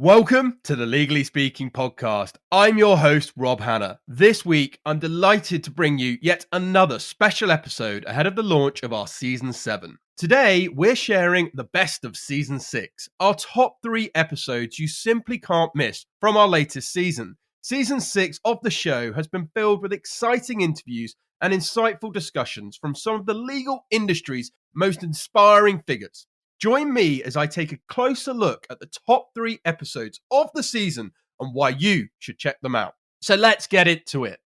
Welcome to the Legally Speaking podcast. I'm your host, Rob Hanna. This week, I'm delighted to bring you yet another special episode ahead of the launch of our Season 7. Today, we're sharing the best of Season 6, our top 3 episodes you simply can't miss from our latest season. Season 6 of the show has been filled with exciting interviews and insightful discussions from some of the legal industry's most inspiring figures. Join me as I take a closer look at the top 3 episodes of the season and why you should check them out. So let's get into it.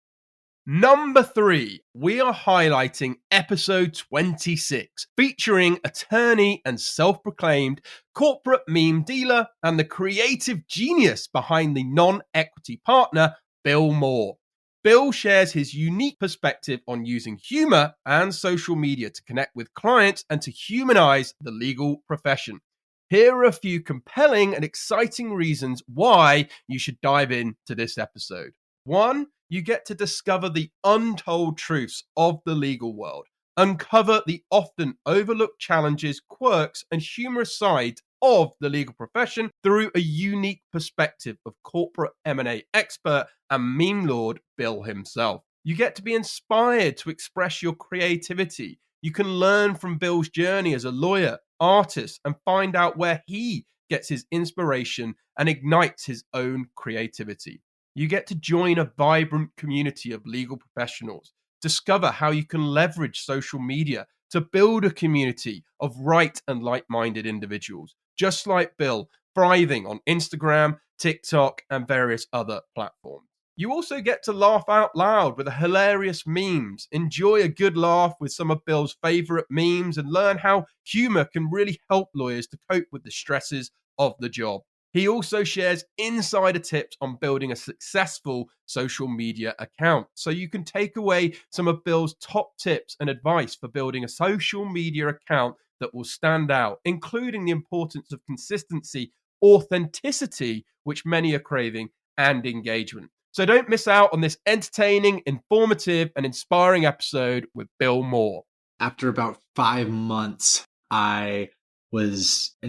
Number 3, we are highlighting episode 26, featuring attorney and self-proclaimed corporate meme dealer and the creative genius behind the non-equity partner, Bill Moore. Bill shares his unique perspective on using humor and social media to connect with clients and to humanize the legal profession. Here are a few compelling and exciting reasons why you should dive into this episode. 1, you get to discover the untold truths of the legal world, uncover the often overlooked challenges, quirks, and humorous sides of the legal profession through a unique perspective of corporate M&A expert and meme lord Bill himself. You get to be inspired to express your creativity. You can learn from Bill's journey as a lawyer, artist, and find out where he gets his inspiration and ignites his own creativity. You get to join a vibrant community of legal professionals, discover how you can leverage social media to build a community of right and like-minded individuals, just like Bill, thriving on Instagram, TikTok, and various other platforms. You also get to laugh out loud with hilarious memes, enjoy a good laugh with some of Bill's favorite memes, and learn how humor can really help lawyers to cope with the stresses of the job. He also shares insider tips on building a successful social media account. So you can take away some of Bill's top tips and advice for building a social media account that will stand out, including the importance of consistency, authenticity, which many are craving, and engagement. So don't miss out on this entertaining, informative, and inspiring episode with Bill Moore. After about 5 months, I was I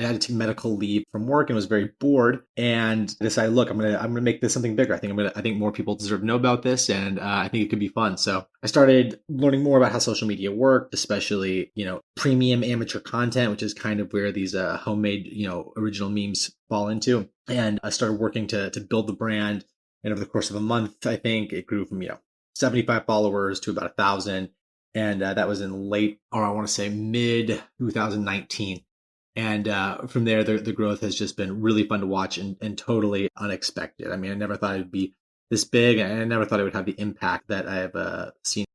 had to take medical leave from work and was very bored and decided, look, I'm gonna make this something bigger. I think more people deserve to know about this, and I think it could be fun. So I started learning more about how social media work, especially, premium amateur content, which is kind of where these homemade, original memes fall into. And I started working to build the brand. And over the course of a month, I think it grew from, 75 followers to about 1,000. And that was in mid 2019. And from there, the growth has just been really fun to watch and totally unexpected. I mean, I never thought it would be this big, and I never thought it would have the impact that I have seen.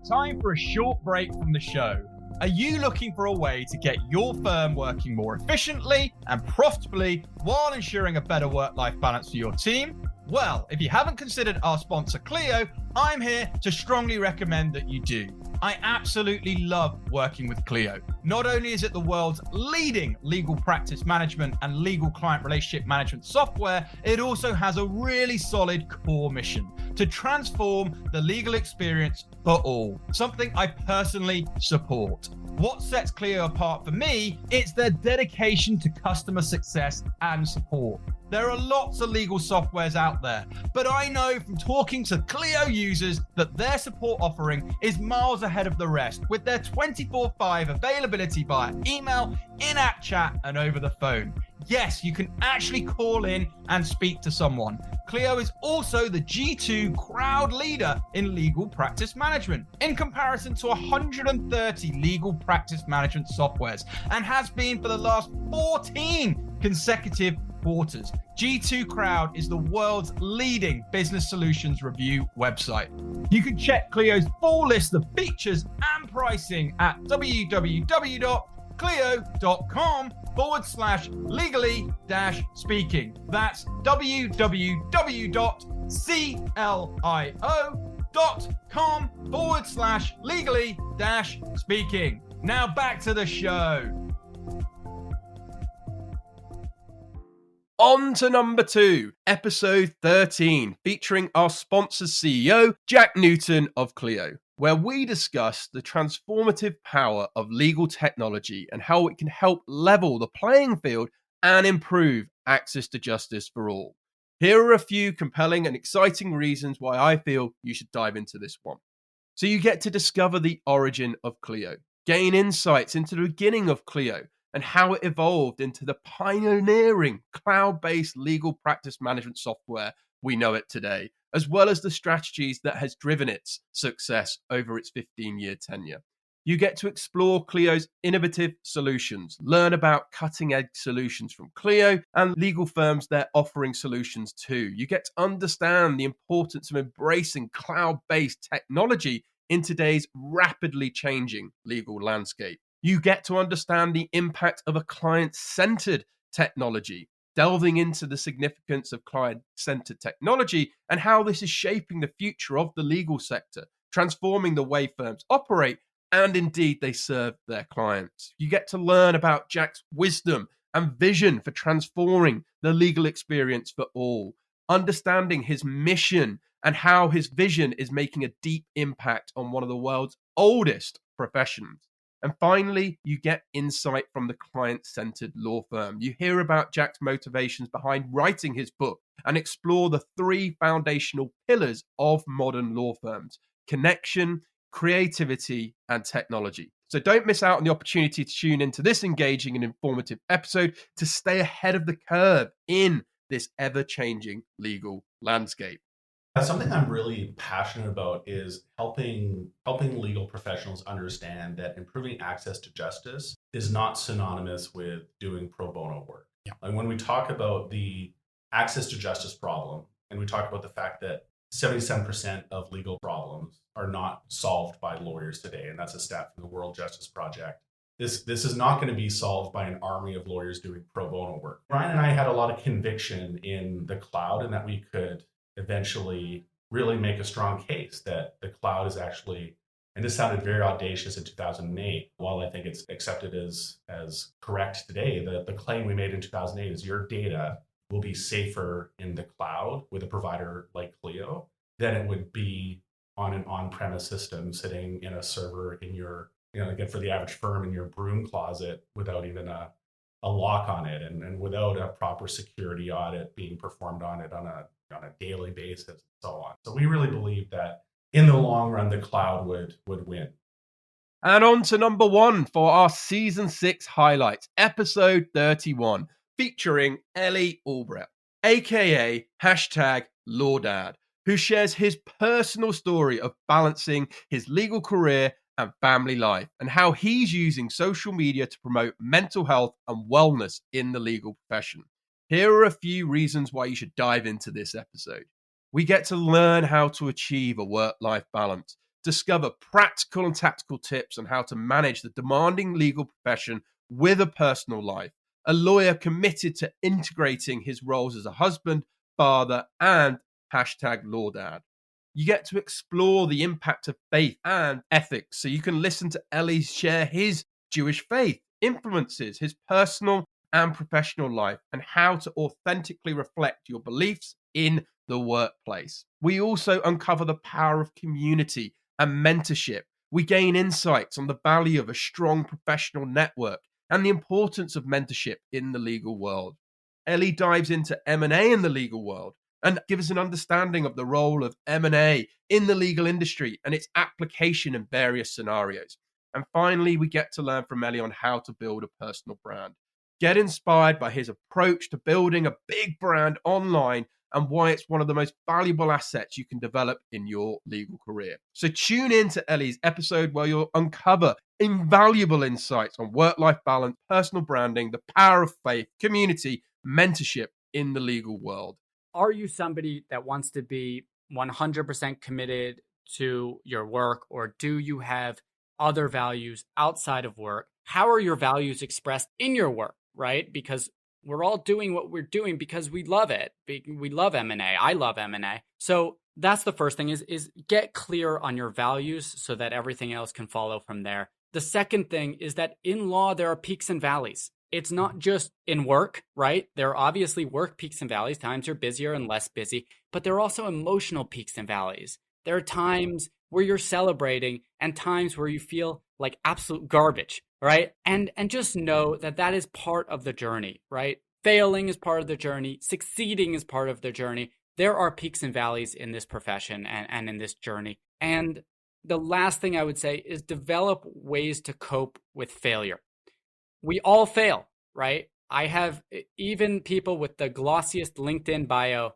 Time for a short break from the show. Are you looking for a way to get your firm working more efficiently and profitably while ensuring a better work-life balance for your team? Well, if you haven't considered our sponsor Clio, I'm here to strongly recommend that you do. I absolutely love working with Clio. Not only is it the world's leading legal practice management and legal client relationship management software, it also has a really solid core mission to transform the legal experience for all, something I personally support. What sets Clio apart for me is their dedication to customer success and support. There are lots of legal softwares out there, but I know from talking to Clio users that their support offering is miles ahead of the rest, with their 24/5 availability via email, in-app chat, and over the phone. Yes, you can actually call in and speak to someone. Clio is also the G2 crowd leader in legal practice management, in comparison to 130 legal practice management softwares, and has been for the last 14 consecutive quarters. G2 Crowd is the world's leading business solutions review website. You can check Clio's full list of features and pricing at www.clio.com/legally-speaking. That's www.clio.com/legally-speaking. Now back to the show. On to number 2, episode 13, featuring our sponsor's CEO, Jack Newton of Clio. where we discuss the transformative power of legal technology and how it can help level the playing field and improve access to justice for all. Here are a few compelling and exciting reasons why I feel you should dive into this one. So you get to discover the origin of Clio, gain insights into the beginning of Clio and how it evolved into the pioneering cloud-based legal practice management software we know it today, as well as the strategies that has driven its success over its 15-year tenure. You get to explore Clio's innovative solutions, learn about cutting-edge solutions from Clio and legal firms they're offering solutions to. You get to understand the importance of embracing cloud-based technology in today's rapidly changing legal landscape. You get to understand the impact of a client-centered technology, delving into the significance of client-centered technology and how this is shaping the future of the legal sector, transforming the way firms operate and indeed they serve their clients. You get to learn about Jack's wisdom and vision for transforming the legal experience for all, understanding his mission and how his vision is making a deep impact on one of the world's oldest professions. And finally, you get insight from the client-centered law firm. You hear about Jack's motivations behind writing his book and explore the three foundational pillars of modern law firms: connection, creativity, and technology. So don't miss out on the opportunity to tune into this engaging and informative episode to stay ahead of the curve in this ever-changing legal landscape. Something I'm really passionate about is helping legal professionals understand that improving access to justice is not synonymous with doing pro bono work. Yeah. And when we talk about the access to justice problem, and we talk about the fact that 77% of legal problems are not solved by lawyers today, and that's a stat from the World Justice Project. This is not going to be solved by an army of lawyers doing pro bono work. Ryan and I had a lot of conviction in the cloud and that we could eventually really make a strong case that the cloud is actually, and this sounded very audacious in 2008, while I think it's accepted as correct today, the claim we made in 2008 is your data will be safer in the cloud with a provider like Clio than it would be on an on-premise system sitting in a server in your, again, for the average firm, in your broom closet without even a lock on it and without a proper security audit being performed on it on a daily basis and so on. So we really believe that in the long run, the cloud would win. And on to number one for our season 6 highlights, episode 31, featuring Ellie Albrecht, aka #LawDad, who shares his personal story of balancing his legal career and family life and how he's using social media to promote mental health and wellness in the legal profession. Here are a few reasons why you should dive into this episode. We get to learn how to achieve a work-life balance, discover practical and tactical tips on how to manage the demanding legal profession with a personal life, a lawyer committed to integrating his roles as a husband, father, and #LawDad. You get to explore the impact of faith and ethics, so you can listen to Ellie share his Jewish faith influences his personal and professional life and how to authentically reflect your beliefs in the workplace. We also uncover the power of community and mentorship. We gain insights on the value of a strong professional network and the importance of mentorship in the legal world. Ellie dives into M&A in the legal world and gives us an understanding of the role of M&A in the legal industry and its application in various scenarios. And finally, we get to learn from Ellie on how to build a personal brand. Get inspired by his approach to building a big brand online and why it's one of the most valuable assets you can develop in your legal career. So tune in to Ellie's episode where you'll uncover invaluable insights on work-life balance, personal branding, the power of faith, community, mentorship in the legal world. Are you somebody that wants to be 100% committed to your work, or do you have other values outside of work? How are your values expressed in your work, right? Because we're all doing what we're doing because we love it. We love M&A. I love M&A. So that's the first thing is get clear on your values so that everything else can follow from there. The second thing is that in law, there are peaks and valleys. It's not just in work, right? There are obviously work peaks and valleys. Times are busier and less busy, but there are also emotional peaks and valleys. There are times where you're celebrating and times where you feel like absolute garbage, right? And just know that that is part of the journey, right? Failing is part of the journey. Succeeding is part of the journey. There are peaks and valleys in this profession and in this journey. And the last thing I would say is develop ways to cope with failure. We all fail, right? I have even people with the glossiest LinkedIn bio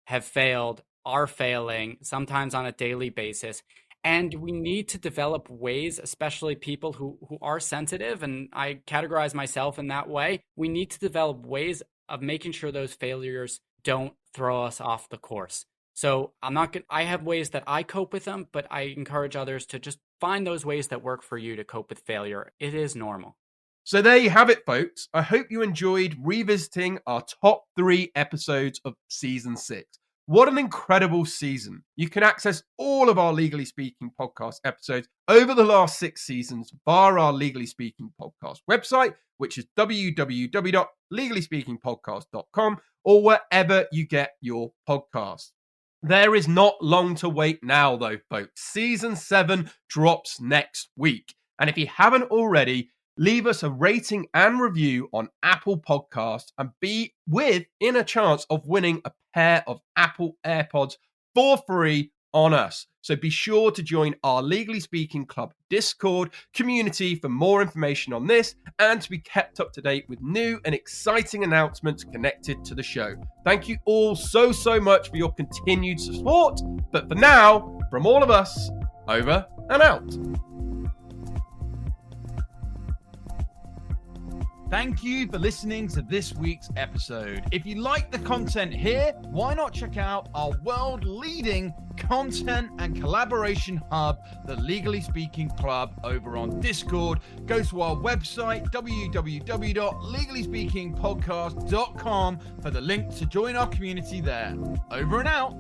have failed, are failing, sometimes on a daily basis. And we need to develop ways, especially people who are sensitive, and I categorize myself in that way. We need to develop ways of making sure those failures don't throw us off the course. So I have ways that I cope with them, but I encourage others to just find those ways that work for you to cope with failure. It is normal. So there you have it, folks. I hope you enjoyed revisiting our top 3 episodes of season 6. What an incredible season. You can access all of our Legally Speaking podcast episodes over the last 6 seasons via our Legally Speaking podcast website, which is www.legallyspeakingpodcast.com, or wherever you get your podcasts. There is not long to wait now, though, folks. Season 7 drops next week. And if you haven't already, leave us a rating and review on Apple Podcasts and be in a chance of winning a pair of Apple AirPods for free on us. So be sure to join our Legally Speaking Club Discord community for more information on this and to be kept up to date with new and exciting announcements connected to the show. Thank you all so much for your continued support. But for now, from all of us, over and out. Thank you for listening to this week's episode. If you like the content here, why not check out our world-leading content and collaboration hub, the Legally Speaking Club, over on Discord. Go to our website, www.legallyspeakingpodcast.com, for the link to join our community there. Over and out.